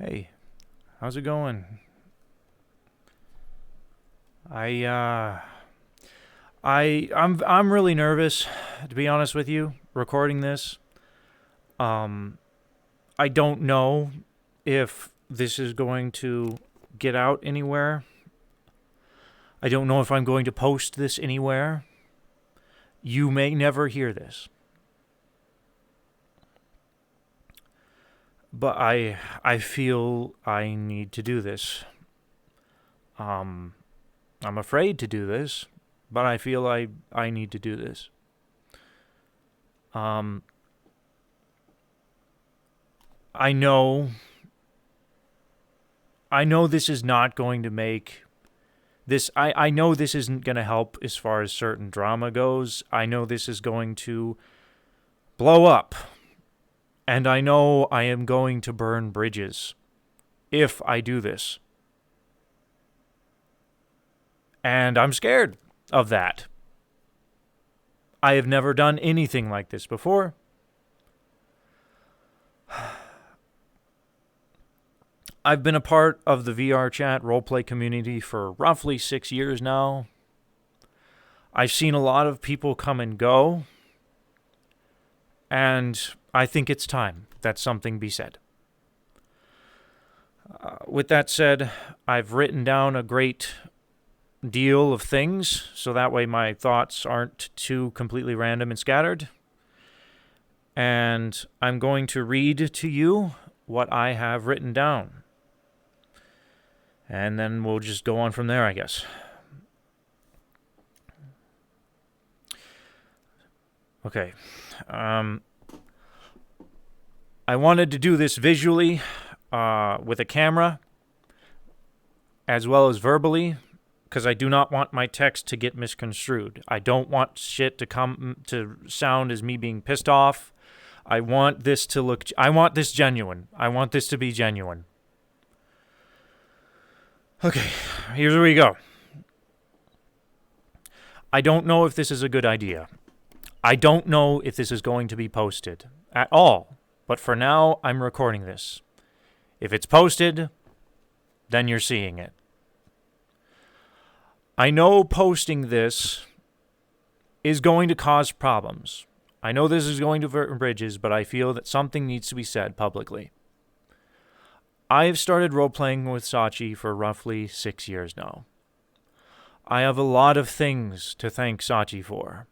Hey, how's it going? I uh I'm really nervous, to be honest with you, recording this. Um I don't know if this is going to get out anywhere. I don't know if I'm going to post this anywhere. You may never hear this. But I feel I need to do this. Um I'm afraid to do this, but I feel I need to do this. Um I know I know this is not going to make this I know this isn't going to help as far as certain drama goes. I know this is going to blow up. And I know I am going to burn bridges if I do this. And I'm scared of that. I have never done anything like this before. I've been a part of the VR chat roleplay community for roughly 6 years now. I've seen a lot of people come and go, and I think it's time that something be said. With that said, I've written down a great deal of things, so that way my thoughts aren't too completely random and scattered. And I'm going to read to you what I have written down. And then we'll just go on from there, I guess. Okay. I wanted to do this visually with a camera as well as verbally because I do not want my text to get misconstrued. I don't want shit to come to sound as me being pissed off. I want this genuine. I want this to be genuine. Okay, here's where we go. I don't know if this is a good idea. I don't know if this is going to be posted at all. But for now, I'm recording this. If it's posted, then you're seeing it. I know posting this is going to cause problems. I know this is going to burn bridges, but I feel that something needs to be said publicly. I have started role-playing with Sachi for roughly 6 years now. I have a lot of things to thank Sachi for.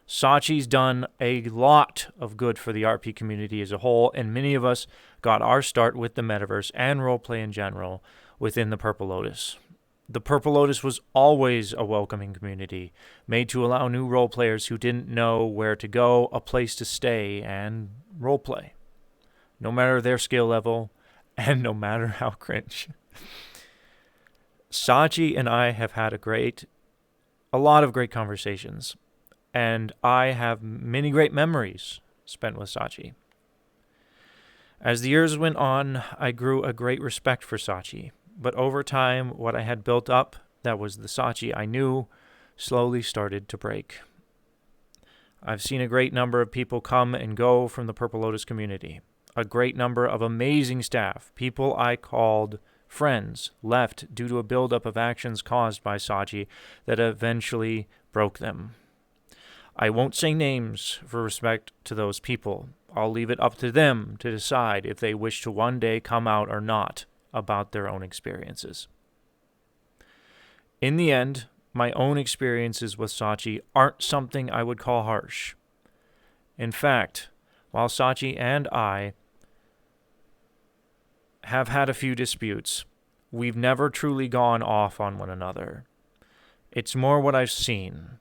Sachi's done a lot of good for the RP community as a whole, and many of us got our start with the metaverse and roleplay in general within the Purple Lotus. The Purple Lotus was always a welcoming community, made to allow new roleplayers who didn't know where to go a place to stay and roleplay, no matter their skill level, and no matter how cringe. Sachi and I have had a lot of great conversations, and I have many great memories spent with Sachi. As the years went on, I grew a great respect for Sachi, but over time, what I had built up, that was the Sachi I knew, slowly started to break. I've seen a great number of people come and go from the Purple Lotus community. A great number of amazing staff, people I called friends, left due to a buildup of actions caused by Sachi that eventually broke them. I won't say names for respect to those people. I'll leave it up to them to decide if they wish to one day come out or not about their own experiences. In the end, my own experiences with Sachi aren't something I would call harsh. In fact, while Sachi and I have had a few disputes, we've never truly gone off on one another. It's more what I've seen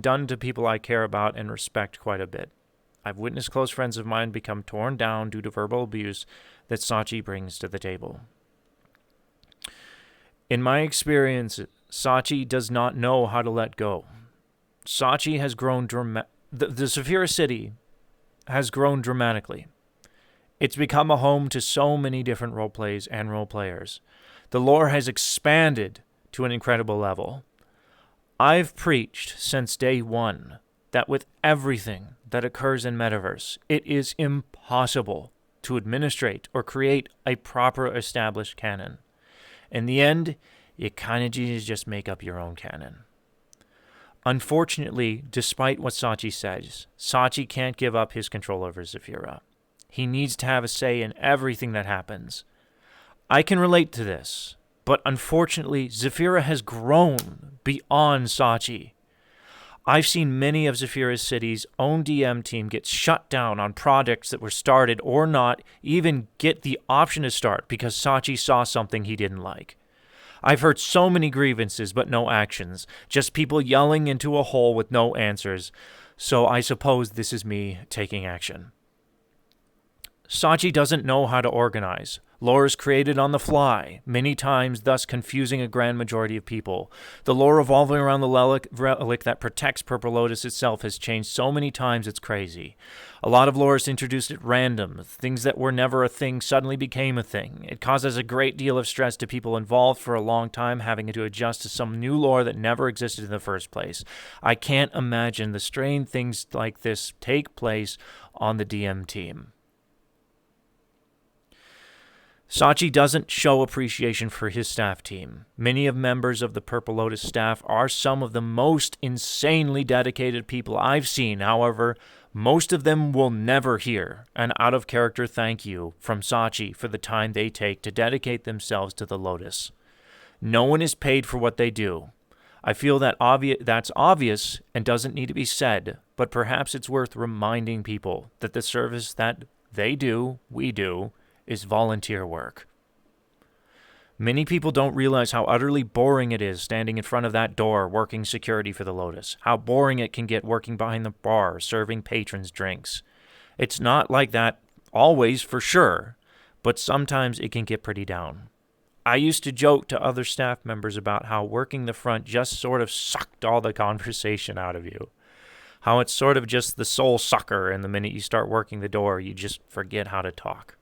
done to people I care about and respect quite a bit. I've witnessed close friends of mine become torn down due to verbal abuse that Sachi brings to the table. In my experience, Sachi does not know how to let go. Sachi has grown the Saphira City has grown dramatically. It's become a home to so many different roleplays and roleplayers. The lore has expanded to an incredible level. I've preached since day one that with everything that occurs in Metaverse, it is impossible to administrate or create a proper established canon. In the end, you kind of just make up your own canon. Unfortunately, despite what Sachi says, Sachi can't give up his control over Zephyra. He needs to have a say in everything that happens. I can relate to this, but unfortunately, Zephyra has grown beyond Sachi. I've seen many of Zephyra's city's own DM team get shut down on projects that were started or not even get the option to start because Sachi saw something he didn't like. I've heard so many grievances but no actions, just people yelling into a hole with no answers, so I suppose this is me taking action. Sachi doesn't know how to organize. Lore is created on the fly, many times thus confusing a grand majority of people. The lore revolving around the relic that protects Purple Lotus itself has changed so many times it's crazy. A lot of lore is introduced at random. Things that were never a thing suddenly became a thing. It causes a great deal of stress to people involved for a long time having to adjust to some new lore that never existed in the first place. I can't imagine the strange things like this take place on the DM team. Sachi doesn't show appreciation for his staff team. Many of members of the Purple Lotus staff are some of the most insanely dedicated people I've seen. However, most of them will never hear an out-of-character thank you from Sachi for the time they take to dedicate themselves to the Lotus. No one is paid for what they do. I feel that that's obvious and doesn't need to be said, but perhaps it's worth reminding people that the service that we do, is volunteer work. Many people don't realize how utterly boring it is standing in front of that door working security for the Lotus, how boring it can get working behind the bar serving patrons drinks. It's not like that always for sure, but sometimes it can get pretty down. I used to joke to other staff members about how working the front just sort of sucked all the conversation out of you. How it's sort of just the soul sucker, and the minute you start working the door, you just forget how to talk.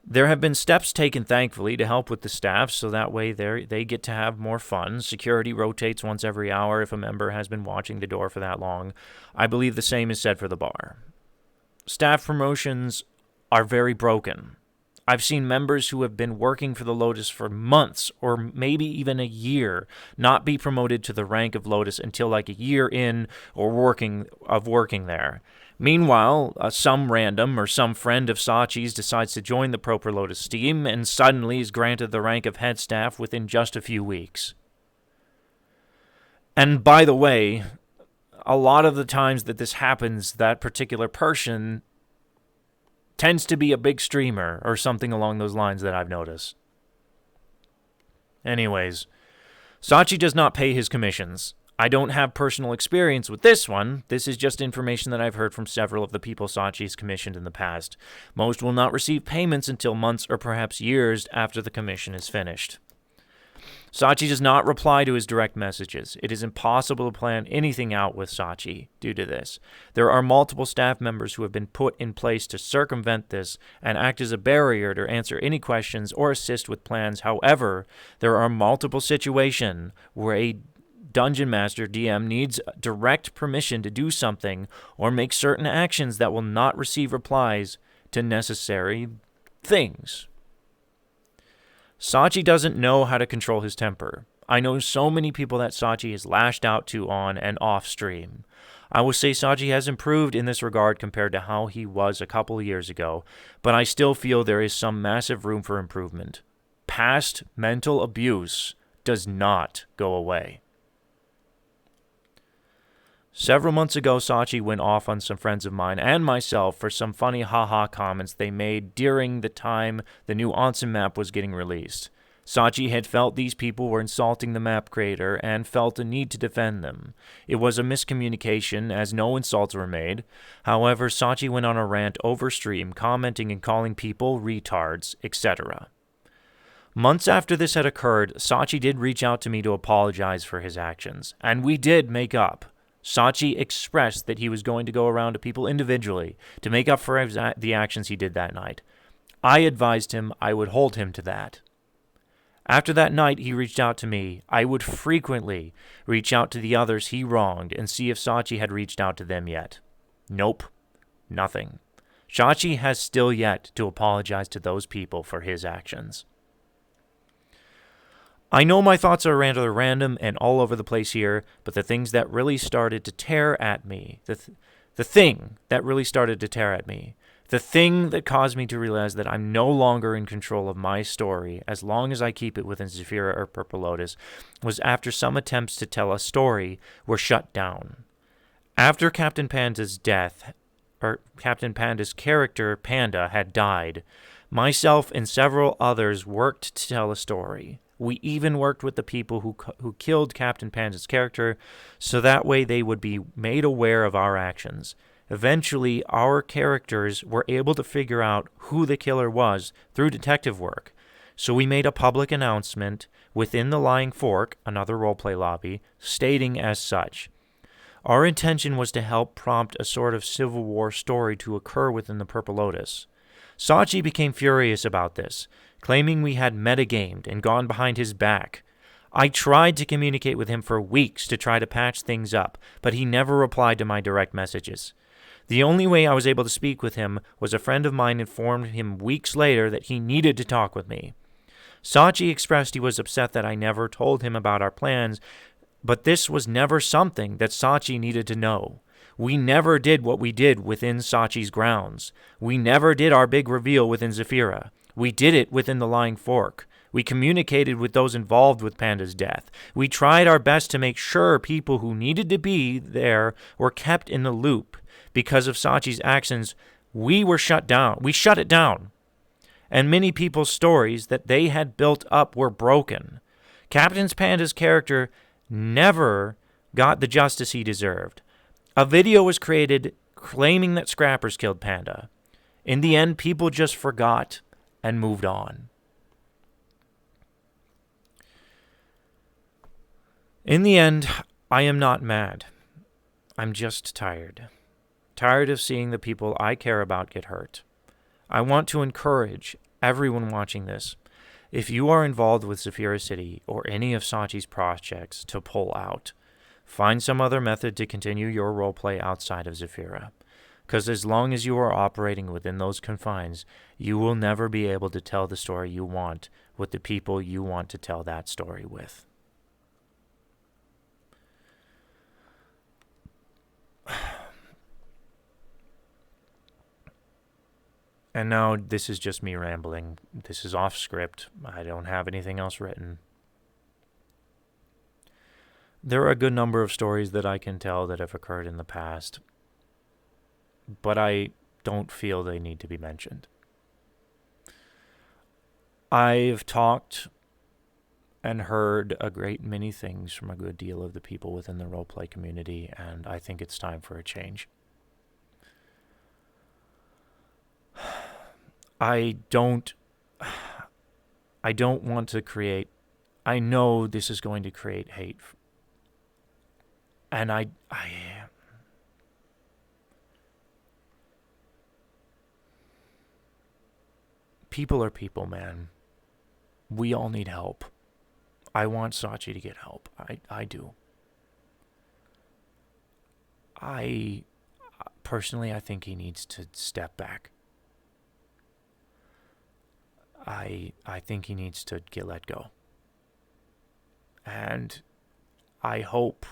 There have been steps taken, thankfully, to help with the staff, so that way they get to have more fun. Security rotates once every hour if a member has been watching the door for that long. I believe the same is said for the bar. Staff promotions are very broken. I've seen members who have been working for the Lotus for months, or maybe even a year, not be promoted to the rank of Lotus until like a year in or working there. Meanwhile, some random or some friend of Sachi's decides to join the Purple Lotus team and suddenly is granted the rank of head staff within just a few weeks. And by the way, a lot of the times that this happens, that particular person tends to be a big streamer or something along those lines that I've noticed. Anyways, Sachi does not pay his commissions. I don't have personal experience with this one. This is just information that I've heard from several of the people Sachi's commissioned in the past. Most will not receive payments until months or perhaps years after the commission is finished. Sachi does not reply to his direct messages. It is impossible to plan anything out with Sachi due to this. There are multiple staff members who have been put in place to circumvent this and act as a barrier to answer any questions or assist with plans. However, there are multiple situations where a Dungeon Master DM needs direct permission to do something or make certain actions that will not receive replies to necessary things. Sachi doesn't know how to control his temper. I know so many people that Sachi has lashed out to on and off stream. I will say Sachi has improved in this regard compared to how he was a couple of years ago, but I still feel there is some massive room for improvement. Past mental abuse does not go away. Several months ago, Sachi went off on some friends of mine and myself for some funny haha comments they made during the time the new Onsen map was getting released. Sachi had felt these people were insulting the map creator and felt a need to defend them. It was a miscommunication as no insults were made. However, Sachi went on a rant over stream, commenting and calling people retards, etc. Months after this had occurred, Sachi did reach out to me to apologize for his actions, and we did make up. Sachi expressed that he was going to go around to people individually to make up for the actions he did that night. I advised him I would hold him to that. After that night, he reached out to me. I would frequently reach out to the others he wronged and see if Sachi had reached out to them yet. Nope. Nothing. Shachi has still yet to apologize to those people for his actions. I know my thoughts are rather random and all over the place here, but the things that really started to tear at me, the thing that really started to tear at me, the thing that caused me to realize that I'm no longer in control of my story as long as I keep it within Zephyra or Purple Lotus, was after some attempts to tell a story were shut down. After Captain Panda's death, or Captain Panda's character, Panda, had died, myself and several others worked to tell a story. We even worked with the people who killed Captain Panda's character, so that way they would be made aware of our actions. Eventually, our characters were able to figure out who the killer was through detective work. So we made a public announcement within the Lying Fork, another roleplay lobby, stating as such. Our intention was to help prompt a sort of Civil War story to occur within the Purple Lotus. Sachi became furious about this, claiming we had metagamed and gone behind his back. I tried to communicate with him for weeks to try to patch things up, but he never replied to my direct messages. The only way I was able to speak with him was a friend of mine informed him weeks later that he needed to talk with me. Sachi expressed he was upset that I never told him about our plans, but this was never something that Sachi needed to know. We never did what we did within Sachi's grounds. We never did our big reveal within Zephyra. We did it within the Lying Fork. We communicated with those involved with Panda's death. We tried our best to make sure people who needed to be there were kept in the loop. Because of Sachi's actions, we were shut down. We shut it down. And many people's stories that they had built up were broken. Captain Panda's character never got the justice he deserved. A video was created claiming that Scrappers killed Panda. In the end, people just forgot and moved on. In the end, I am not mad. I'm just tired. Tired of seeing the people I care about get hurt. I want to encourage everyone watching this, if you are involved with Zephyra City or any of Sachi's projects, to pull out. Find some other method to continue your roleplay outside of Zephyra. Because as long as you are operating within those confines, you will never be able to tell the story you want with the people you want to tell that story with. And now this is just me rambling. This is off script. I don't have anything else written. There are a good number of stories that I can tell that have occurred in the past, but I don't feel they need to be mentioned. I've talked and heard a great many things from a good deal of the people within the roleplay community, and I think it's time for a change. I don't want to create... I know this is going to create hate. And I people are people, man. We all need help. I want Sachi to get help. I do. Personally, I think he needs to step back. I think he needs to get let go. And I hope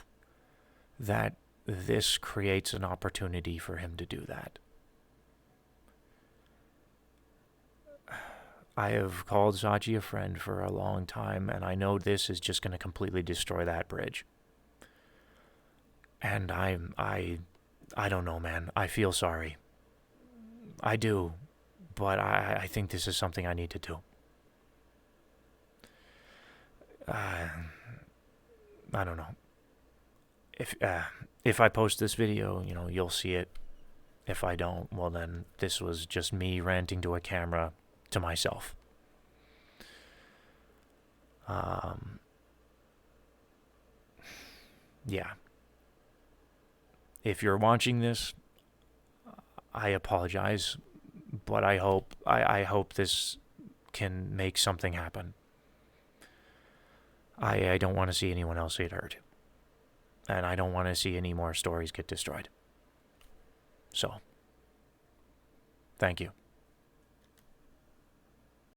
that this creates an opportunity for him to do that. I have called Sachi a friend for a long time, and I know this is just going to completely destroy that bridge. And I don't know, man. I feel sorry. I do. But I think this is something I need to do. I don't know. If I post this video, you'll see it. If I don't, well then this was just me ranting to a camera to myself. Yeah. If you're watching this, I apologize. But I hope this can make something happen. I don't want to see anyone else get hurt. And I don't want to see any more stories get destroyed. So, Thank you.